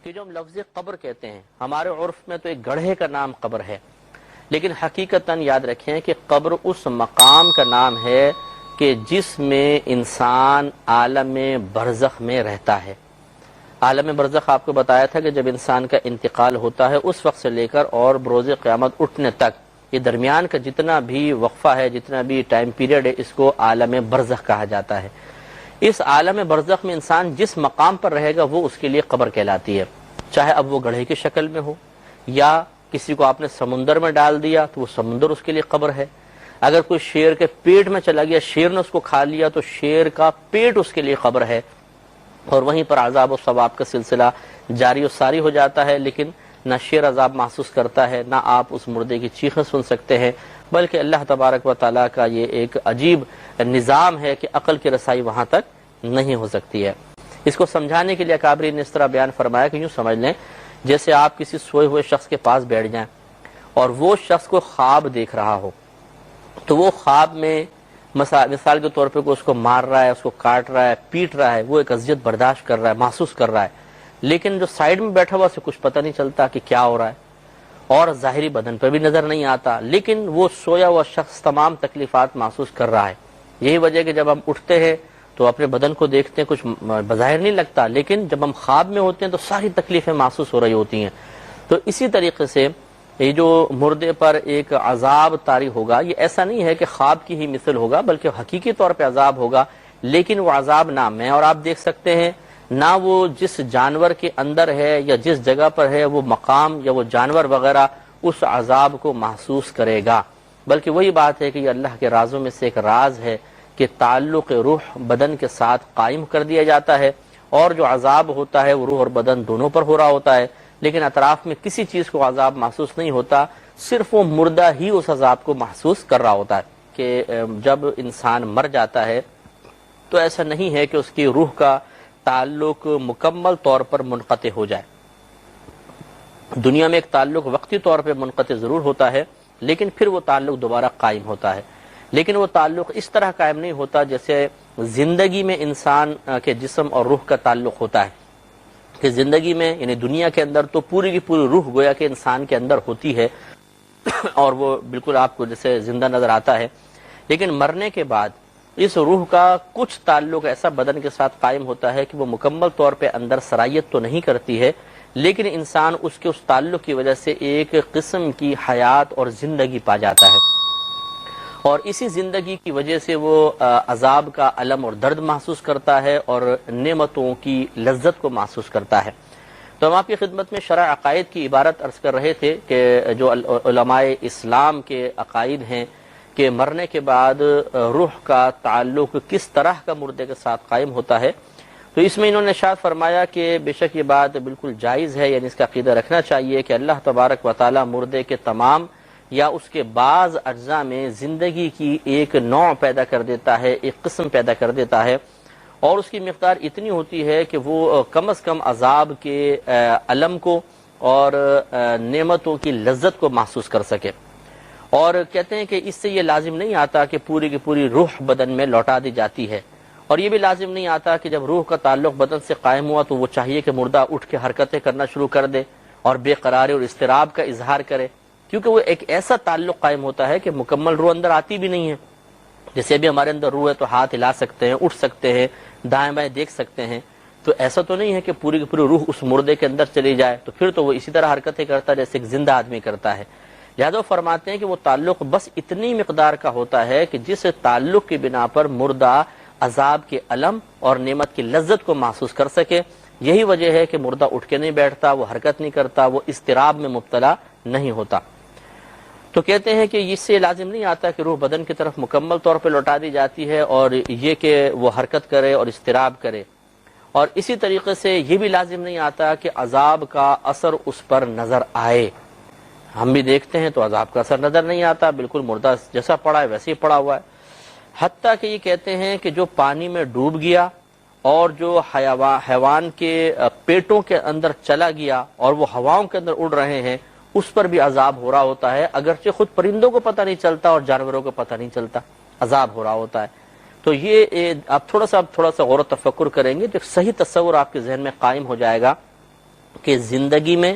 کہ جو ہم لفظ قبر کہتے ہیں ہمارے عرف میں تو ایک گڑھے کا نام قبر ہے، لیکن حقیقتاً یاد رکھیں کہ قبر اس مقام کا نام ہے کہ جس میں انسان عالم برزخ میں رہتا ہے۔ عالم برزخ آپ کو بتایا تھا کہ جب انسان کا انتقال ہوتا ہے اس وقت سے لے کر اور بروز قیامت اٹھنے تک یہ درمیان کا جتنا بھی وقفہ ہے، جتنا بھی ٹائم پیریڈ ہے، اس کو عالم برزخ کہا جاتا ہے۔ اس عالم برزخ میں انسان جس مقام پر رہے گا وہ اس کے لیے قبر کہلاتی ہے، چاہے اب وہ گڑھے کی شکل میں ہو یا کسی کو آپ نے سمندر میں ڈال دیا تو وہ سمندر اس کے لیے قبر ہے، اگر کوئی شیر کے پیٹ میں چلا گیا، شیر نے اس کو کھا لیا تو شیر کا پیٹ اس کے لیے قبر ہے، اور وہیں پر عذاب و ثواب کا سلسلہ جاری و ساری ہو جاتا ہے۔ لیکن نہ شیر عذاب محسوس کرتا ہے، نہ آپ اس مردے کی چیخیں سن سکتے ہیں، بلکہ اللہ تبارک و تعالیٰ کا یہ ایک عجیب نظام ہے کہ عقل کی رسائی وہاں تک نہیں ہو سکتی ہے۔ اس کو سمجھانے کے لیے اکابرین نے اس طرح بیان فرمایا کہ یوں سمجھ لیں جیسے آپ کسی سوئے ہوئے شخص کے پاس بیٹھ جائیں اور وہ شخص کو خواب دیکھ رہا ہو، تو وہ خواب میں مثال کے طور پہ کوئی اس کو مار رہا ہے، اس کو کاٹ رہا ہے، پیٹ رہا ہے، وہ ایک اذیت برداشت کر رہا ہے، محسوس کر رہا ہے، لیکن جو سائیڈ میں بیٹھا ہوا اسے کچھ پتہ نہیں چلتا کہ کیا ہو رہا ہے، اور ظاہری بدن پہ بھی نظر نہیں آتا، لیکن وہ سویا ہوا شخص تمام تکلیفات محسوس کر رہا ہے۔ یہی وجہ کہ جب ہم اٹھتے ہیں تو اپنے بدن کو دیکھتے ہیں، کچھ بظاہر نہیں لگتا، لیکن جب ہم خواب میں ہوتے ہیں تو ساری تکلیفیں محسوس ہو رہی ہوتی ہیں۔ تو اسی طریقے سے یہ جو مردے پر ایک عذاب طاری ہوگا، یہ ایسا نہیں ہے کہ خواب کی ہی مثل ہوگا، بلکہ حقیقی طور پہ عذاب ہوگا، لیکن وہ عذاب نہ میں اور آپ دیکھ سکتے ہیں، نہ وہ جس جانور کے اندر ہے یا جس جگہ پر ہے وہ مقام یا وہ جانور وغیرہ اس عذاب کو محسوس کرے گا، بلکہ وہی بات ہے کہ یہ اللہ کے رازوں میں سے ایک راز ہے کہ تعلق روح بدن کے ساتھ قائم کر دیا جاتا ہے، اور جو عذاب ہوتا ہے وہ روح اور بدن دونوں پر ہو رہا ہوتا ہے، لیکن اطراف میں کسی چیز کو عذاب محسوس نہیں ہوتا، صرف وہ مردہ ہی اس عذاب کو محسوس کر رہا ہوتا ہے۔ کہ جب انسان مر جاتا ہے تو ایسا نہیں ہے کہ اس کی روح کا تعلق مکمل طور پر منقطع ہو جائے۔ دنیا میں ایک تعلق وقتی طور پہ منقطع ضرور ہوتا ہے، لیکن پھر وہ تعلق دوبارہ قائم ہوتا ہے، لیکن وہ تعلق اس طرح قائم نہیں ہوتا جیسے زندگی میں انسان کے جسم اور روح کا تعلق ہوتا ہے، کہ زندگی میں یعنی دنیا کے اندر تو پوری کی پوری روح گویا کہ انسان کے اندر ہوتی ہے اور وہ بالکل آپ کو جیسے زندہ نظر آتا ہے، لیکن مرنے کے بعد اس روح کا کچھ تعلق ایسا بدن کے ساتھ قائم ہوتا ہے کہ وہ مکمل طور پہ اندر سرایت تو نہیں کرتی ہے، لیکن انسان اس کے اس تعلق کی وجہ سے ایک قسم کی حیات اور زندگی پا جاتا ہے، اور اسی زندگی کی وجہ سے وہ عذاب کا الم اور درد محسوس کرتا ہے اور نعمتوں کی لذت کو محسوس کرتا ہے۔ تو ہم آپ کی خدمت میں شرع عقائد کی عبارت عرض کر رہے تھے کہ جو علماء اسلام کے عقائد ہیں کہ مرنے کے بعد روح کا تعلق کس طرح کا مردے کے ساتھ قائم ہوتا ہے، تو اس میں انہوں نے ارشاد فرمایا کہ بے شک یہ بات بالکل جائز ہے، یعنی اس کا عقیدہ رکھنا چاہیے کہ اللہ تبارک و تعالی مردے کے تمام یا اس کے بعض اجزاء میں زندگی کی ایک نوع پیدا کر دیتا ہے، ایک قسم پیدا کر دیتا ہے، اور اس کی مقدار اتنی ہوتی ہے کہ وہ کم از کم عذاب کے الم کو اور نعمتوں کی لذت کو محسوس کر سکے۔ اور کہتے ہیں کہ اس سے یہ لازم نہیں آتا کہ پوری کی پوری روح بدن میں لوٹا دی جاتی ہے، اور یہ بھی لازم نہیں آتا کہ جب روح کا تعلق بدن سے قائم ہوا تو وہ چاہیے کہ مردہ اٹھ کے حرکتیں کرنا شروع کر دے اور بے قراری اور اضطراب کا اظہار کرے، کیونکہ وہ ایک ایسا تعلق قائم ہوتا ہے کہ مکمل روح اندر آتی بھی نہیں ہے۔ جیسے بھی ہمارے اندر روح ہے تو ہاتھ ہلا سکتے ہیں، اٹھ سکتے ہیں، دائیں بائیں دیکھ سکتے ہیں، تو ایسا تو نہیں ہے کہ پوری کی پوری روح اس مردے کے اندر چلی جائے، تو پھر تو وہ اسی طرح حرکتیں کرتا ہے جیسے ایک زندہ آدمی کرتا ہے۔ لہذا فرماتے ہیں کہ وہ تعلق بس اتنی مقدار کا ہوتا ہے کہ جس تعلق کی بنا پر مردہ عذاب کے الم اور نعمت کی لذت کو محسوس کر سکے۔ یہی وجہ ہے کہ مردہ اٹھ کے نہیں بیٹھتا، وہ حرکت نہیں کرتا، وہ اضطراب میں مبتلا نہیں ہوتا۔ تو کہتے ہیں کہ اس سے لازم نہیں آتا کہ روح بدن کی طرف مکمل طور پہ لوٹا دی جاتی ہے اور یہ کہ وہ حرکت کرے اور اضطراب کرے، اور اسی طریقے سے یہ بھی لازم نہیں آتا کہ عذاب کا اثر اس پر نظر آئے۔ ہم بھی دیکھتے ہیں تو عذاب کا اثر نظر نہیں آتا، بالکل مردہ جیسا پڑا ہے ویسے ہی پڑا ہوا ہے۔ حتیٰ کہ یہ کہتے ہیں کہ جو پانی میں ڈوب گیا اور جو حیوان کے پیٹوں کے اندر چلا گیا اور وہ ہواؤں کے اندر اڑ رہے ہیں، اس پر بھی عذاب ہو رہا ہوتا ہے، اگرچہ خود پرندوں کو پتہ نہیں چلتا اور جانوروں کو پتہ نہیں چلتا، عذاب ہو رہا ہوتا ہے۔ تو یہ آپ تھوڑا سا غور و تفکر کریں گے تو ایک صحیح تصور آپ کے ذہن میں قائم ہو جائے گا کہ زندگی میں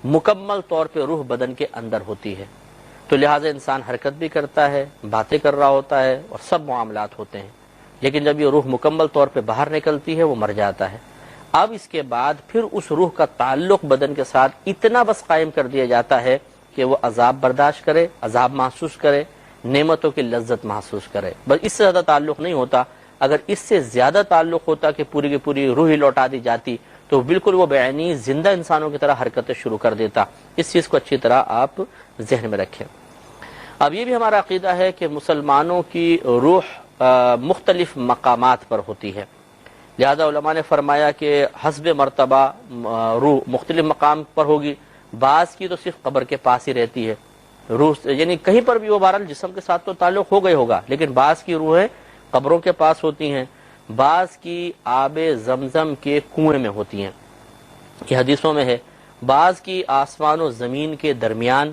مکمل طور پہ روح بدن کے اندر ہوتی ہے، تو لہٰذا انسان حرکت بھی کرتا ہے، باتیں کر رہا ہوتا ہے اور سب معاملات ہوتے ہیں، لیکن جب یہ روح مکمل طور پہ باہر نکلتی ہے وہ مر جاتا ہے۔ اب اس کے بعد پھر اس روح کا تعلق بدن کے ساتھ اتنا بس قائم کر دیا جاتا ہے کہ وہ عذاب برداشت کرے، عذاب محسوس کرے، نعمتوں کی لذت محسوس کرے، بس اس سے زیادہ تعلق نہیں ہوتا۔ اگر اس سے زیادہ تعلق ہوتا کہ پوری کی پوری روح ہی لوٹا دی جاتی تو بالکل وہ بعینی زندہ انسانوں کی طرح حرکتیں شروع کر دیتا۔ اس چیز کو اچھی طرح آپ ذہن میں رکھیں۔ اب یہ بھی ہمارا عقیدہ ہے کہ مسلمانوں کی روح مختلف مقامات پر ہوتی ہے، لہذا علماء نے فرمایا کہ حسب مرتبہ روح مختلف مقام پر ہوگی۔ بعض کی تو صرف قبر کے پاس ہی رہتی ہے روح، یعنی کہیں پر بھی وہ بہرحال جسم کے ساتھ تو تعلق ہو گئی ہوگا، لیکن بعض کی روحیں قبروں کے پاس ہوتی ہیں، بعض کی آب زمزم کے کنویں میں ہوتی ہیں، یہ حدیثوں میں ہے، بعض کی آسمان و زمین کے درمیان،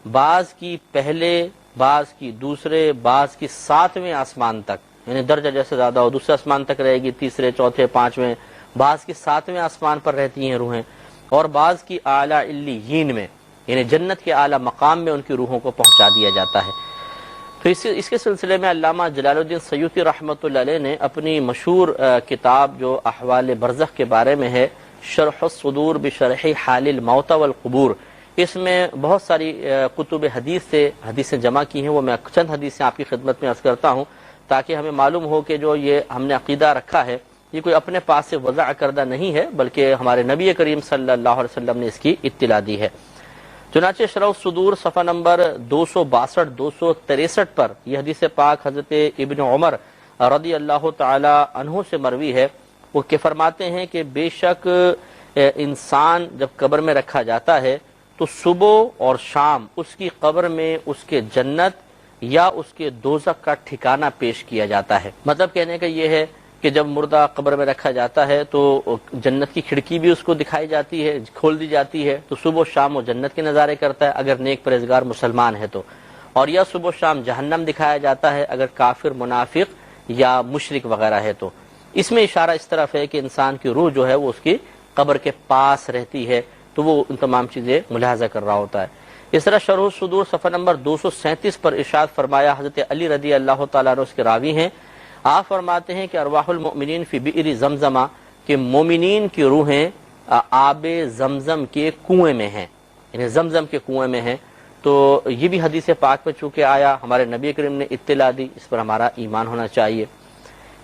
بعض کی پہلے، بعض کی دوسرے، بعض کی 7ویں آسمان تک، یعنی درجہ جیسے زیادہ ہو دوسرے آسمان تک رہے گی، تیسرے، چوتھے، 5ویں، بعض کی 7ویں آسمان پر رہتی ہیں روحیں، اور بعض کی اعلیٰ علیین میں، یعنی جنت کے اعلیٰ مقام میں ان کی روحوں کو پہنچا دیا جاتا ہے۔ تو اس کے سلسلے میں علامہ جلال الدین سیوطی رحمۃ اللہ علیہ نے اپنی مشہور کتاب جو احوال برزخ کے بارے میں ہے، شرح الصدور بشرح حال الموتى والقبور، اس میں بہت ساری کتب حدیث سے حدیثیں جمع کی ہیں، وہ میں چند حدیثیں آپ کی خدمت میں عرض کرتا ہوں تاکہ ہمیں معلوم ہو کہ جو یہ ہم نے عقیدہ رکھا ہے یہ کوئی اپنے پاس سے وضع کردہ نہیں ہے، بلکہ ہمارے نبی کریم صلی اللہ علیہ وسلم نے اس کی اطلاع دی ہے۔ چنانچہ شرح الصدور صفحہ نمبر 262 263 پر یہ حدیث پاک حضرت ابن عمر رضی اللہ تعالی عنہ سے مروی ہے، وہ کہ فرماتے ہیں کہ بے شک انسان جب قبر میں رکھا جاتا ہے تو صبح اور شام اس کی قبر میں اس کے جنت یا اس کے دوزخ کا ٹھکانہ پیش کیا جاتا ہے۔ مطلب کہنے کا یہ ہے کہ جب مردہ قبر میں رکھا جاتا ہے تو جنت کی کھڑکی بھی اس کو دکھائی جاتی ہے، کھول دی جاتی ہے، تو صبح و شام وہ جنت کے نظارے کرتا ہے اگر نیک پرہیزگار مسلمان ہے تو، اور یا صبح و شام جہنم دکھایا جاتا ہے اگر کافر، منافق یا مشرک وغیرہ ہے تو۔ اس میں اشارہ اس طرف ہے کہ انسان کی روح جو ہے وہ اس کی قبر کے پاس رہتی ہے، تو وہ ان تمام چیزیں ملاحظہ کر رہا ہوتا ہے۔ اس طرح شرح الصدور صفحہ نمبر 237 پر ارشاد فرمایا، حضرت علی رضی اللہ تعالیٰ عنہ اس کے راوی ہیں، آپ فرماتے ہیں کہ ارواح المؤمنین فی بئر زمزمہ، کہ مومنین کی روحیں آب زمزم کے کنویں میں ہیں، یعنی زمزم کے کنویں میں ہیں۔ تو یہ بھی حدیث پاک میں چونکہ آیا، ہمارے نبی کریم نے اطلاع دی، اس پر ہمارا ایمان ہونا چاہیے۔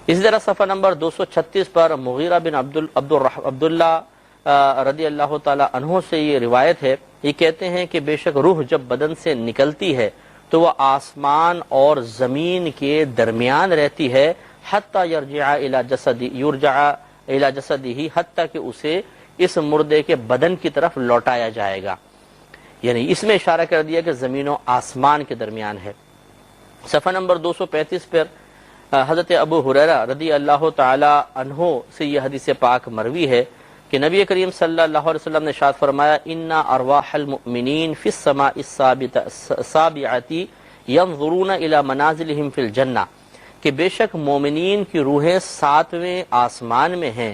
اسی طرح صفحہ نمبر 236 پر مغیرہ بن عبداللہ رضی اللہ تعالی عنہ سے یہ روایت ہے، یہ کہتے ہیں کہ بے شک روح جب بدن سے نکلتی ہے تو وہ آسمان اور زمین کے درمیان رہتی ہے، حتی یرجع الی جسدہ، حتی کہ اسے اس مردے کے بدن کی طرف لوٹایا جائے گا، یعنی اس میں اشارہ کر دیا کہ زمین و آسمان کے درمیان ہے۔ صفحہ نمبر 235 پر حضرت ابو ہریرہ رضی اللہ تعالی عنہ سے یہ حدیث پاک مروی ہے کہ نبی کریم صلی اللہ علیہ وسلم نے ارشاد فرمایا، ان ارواح المؤمنین فی السماء السابعۃ ينظرون الی منازلہم فی الجنہ، کہ بے شک مومنین کی روحیں 7ویں آسمان میں ہیں،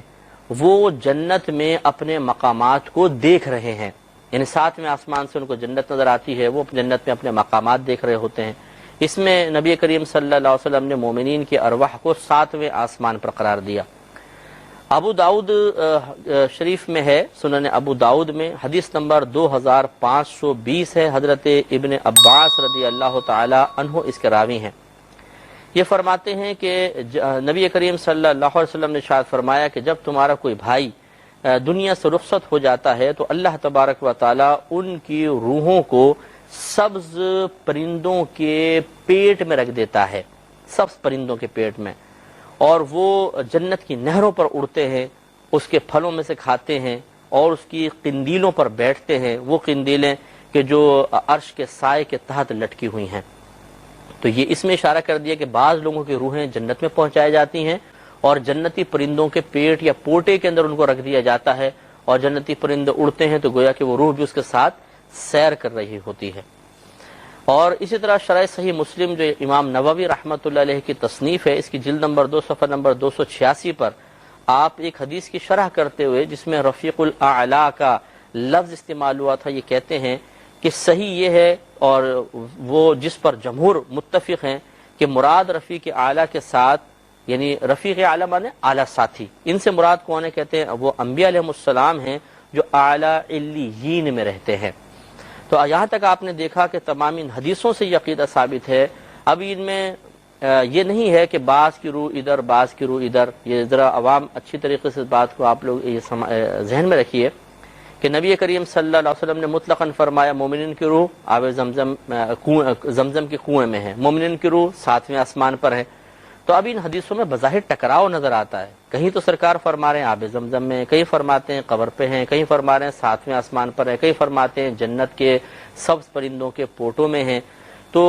وہ جنت میں اپنے مقامات کو دیکھ رہے ہیں، یعنی 7ویں آسمان سے ان کو جنت نظر آتی ہے، وہ جنت میں اپنے مقامات دیکھ رہے ہوتے ہیں۔ اس میں نبی کریم صلی اللہ علیہ وسلم نے مومنین کی ارواح کو 7ویں آسمان پر قرار دیا۔ ابو داؤد شریف میں ہے، سنن ابو داؤد میں حدیث نمبر 2520 ہے، حضرت ابن عباس رضی اللہ تعالی عنہ اس کے راوی ہیں۔ یہ فرماتے ہیں کہ نبی کریم صلی اللہ علیہ وسلم نے ارشاد فرمایا کہ جب تمہارا کوئی بھائی دنیا سے رخصت ہو جاتا ہے تو اللہ تبارک و تعالی ان کی روحوں کو سبز پرندوں کے پیٹ میں رکھ دیتا ہے، سبز پرندوں کے پیٹ میں، اور وہ جنت کی نہروں پر اڑتے ہیں، اس کے پھلوں میں سے کھاتے ہیں اور اس کی قندیلوں پر بیٹھتے ہیں، وہ قندیلیں کہ جو عرش کے سائے کے تحت لٹکی ہوئی ہیں۔ تو یہ اس میں اشارہ کر دیا کہ بعض لوگوں کی روحیں جنت میں پہنچائی جاتی ہیں اور جنتی پرندوں کے پیٹ یا پوٹے کے اندر ان کو رکھ دیا جاتا ہے، اور جنتی پرندے اڑتے ہیں تو گویا کہ وہ روح بھی اس کے ساتھ سیر کر رہی ہوتی ہے۔ اور اسی طرح شرح صحیح مسلم جو امام نووی رحمۃ اللہ علیہ کی تصنیف ہے، اس کی جلد نمبر 2 صفحہ نمبر 286 پر آپ ایک حدیث کی شرح کرتے ہوئے جس میں رفیق الاعلی کا لفظ استعمال ہوا تھا، یہ کہتے ہیں کہ صحیح یہ ہے اور وہ جس پر جمہور متفق ہیں کہ مراد رفیق اعلی کے ساتھ، یعنی رفیق اعلی مانے اعلی ساتھی، ان سے مراد کون ہے؟ کہتے ہیں وہ انبیاء علیہ السلام ہیں جو اعلی علیین میں رہتے ہیں۔ تو یہاں تک آپ نے دیکھا کہ تمام ان حدیثوں سے یہ عقیدہ ثابت ہے۔ اب ان میں یہ نہیں ہے کہ بعض کی روح ادھر بعض کی روح ادھر، یہ ذرا عوام اچھی طریقے سے اس بات کو آپ لوگ یہ ذہن میں رکھیے کہ نبی کریم صلی اللہ علیہ وسلم نے مطلقاً فرمایا مومنین کی روح آب زمزم کے کنویں میں ہے، مومنین کی روح 7ویں آسمان پر ہے۔ تو اب ان حدیثوں میں بظاہر ٹکراؤ نظر آتا ہے، کہیں تو سرکار فرما رہے ہیں آب زمزم میں، کہیں فرماتے ہیں قبر پہ ہیں، کہیں فرما رہے ہیں 7ویں آسمان پر ہے، کہیں فرماتے ہیں جنت کے سبز پرندوں کے پوٹوں میں ہیں۔ تو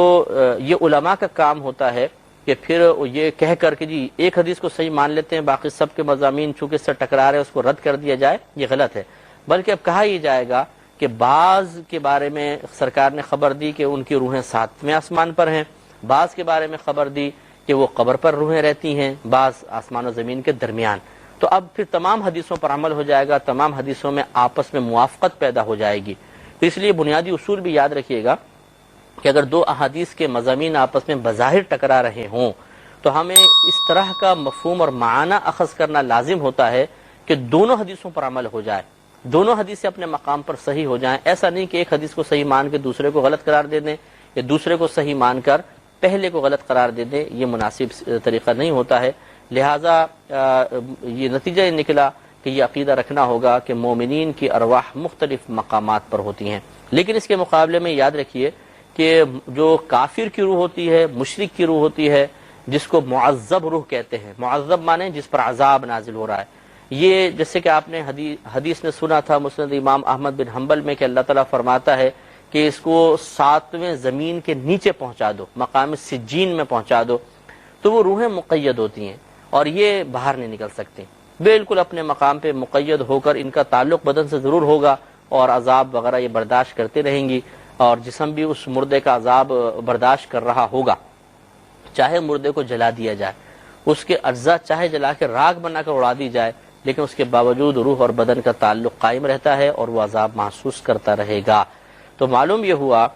یہ علماء کا کام ہوتا ہے کہ پھر یہ کہہ کر کے جی ایک حدیث کو صحیح مان لیتے ہیں، باقی سب کے مضامین چونکہ اس سے ٹکرا رہے ہیں اس کو رد کر دیا جائے، یہ غلط ہے۔ بلکہ اب کہا یہ جائے گا کہ بعض کے بارے میں سرکار نے خبر دی کہ ان کی روحیں 7ویں آسمان پر ہیں، بعض کے بارے میں خبر دی کہ وہ قبر پر روحیں رہتی ہیں، بعض آسمان و زمین کے درمیان۔ تو اب پھر تمام حدیثوں پر عمل ہو جائے گا، تمام حدیثوں میں آپس میں موافقت پیدا ہو جائے گی۔ تو اس لیے بنیادی اصول بھی یاد رکھیے گا کہ اگر دو احادیث کے مضامین آپس میں بظاہر ٹکرا رہے ہوں تو ہمیں اس طرح کا مفہوم اور معنی اخذ کرنا لازم ہوتا ہے کہ دونوں حدیثوں پر عمل ہو جائے، دونوں حدیثیں اپنے مقام پر صحیح ہو جائیں۔ ایسا نہیں کہ ایک حدیث کو صحیح مان کے دوسرے کو غلط قرار دے دیں یا دوسرے کو صحیح مان کر پہلے کو غلط قرار دے دیں، یہ مناسب طریقہ نہیں ہوتا ہے۔ لہٰذا یہ نتیجہ یہ نکلا کہ یہ عقیدہ رکھنا ہوگا کہ مومنین کی ارواح مختلف مقامات پر ہوتی ہیں۔ لیکن اس کے مقابلے میں یاد رکھیے کہ جو کافر کی روح ہوتی ہے، مشرک کی روح ہوتی ہے، جس کو معذب روح کہتے ہیں، معذب مانے جس پر عذاب نازل ہو رہا ہے، یہ جیسے کہ آپ نے حدیث نے سنا تھا مسند امام احمد بن حنبل میں کہ اللہ تعالیٰ فرماتا ہے کہ اس کو 7ویں زمین کے نیچے پہنچا دو، مقام سجین میں پہنچا دو، تو وہ روحیں مقید ہوتی ہیں اور یہ باہر نہیں نکل سکتی، بالکل اپنے مقام پہ مقید ہو کر ان کا تعلق بدن سے ضرور ہوگا اور عذاب وغیرہ یہ برداشت کرتے رہیں گی، اور جسم بھی اس مردے کا عذاب برداشت کر رہا ہوگا، چاہے مردے کو جلا دیا جائے، اس کے اجزاء چاہے جلا کے راکھ بنا کر اڑا دی جائے، لیکن اس کے باوجود روح اور بدن کا تعلق قائم رہتا ہے اور وہ عذاب محسوس کرتا رہے گا۔ تو معلوم یہ ہوا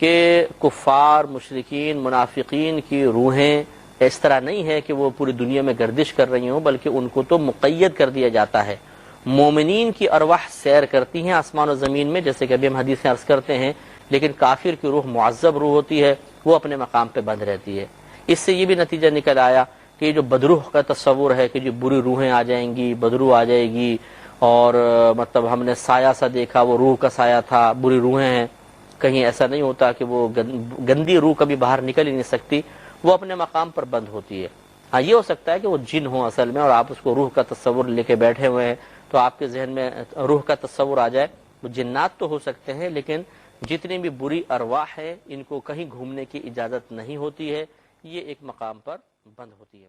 کہ کفار، مشرکین، منافقین کی روحیں اس طرح نہیں ہے کہ وہ پوری دنیا میں گردش کر رہی ہوں، بلکہ ان کو تو مقید کر دیا جاتا ہے۔ مومنین کی ارواح سیر کرتی ہیں آسمان و زمین میں، جیسے کہ ابھی ہم حدیثیں عرض کرتے ہیں، لیکن کافر کی روح معذب روح ہوتی ہے، وہ اپنے مقام پہ بند رہتی ہے۔ اس سے یہ بھی نتیجہ نکل آیا کہ یہ جو بدروح کا تصور ہے کہ جو بری روحیں آ جائیں گی، بدروح آ جائے گی، اور مطلب ہم نے سایہ سا دیکھا وہ روح کا سایہ تھا، بری روحیں ہیں، کہیں ایسا نہیں ہوتا کہ وہ گندی روح کبھی باہر نکل ہی نہیں سکتی، وہ اپنے مقام پر بند ہوتی ہے۔ ہاں یہ ہو سکتا ہے کہ وہ جن ہوں اصل میں اور آپ اس کو روح کا تصور لے کے بیٹھے ہوئے ہیں تو آپ کے ذہن میں روح کا تصور آ جائے، وہ جنات تو ہو سکتے ہیں، لیکن جتنی بھی بری ارواح ہے ان کو کہیں گھومنے کی اجازت نہیں ہوتی ہے، یہ ایک مقام پر بند ہوتی ہے۔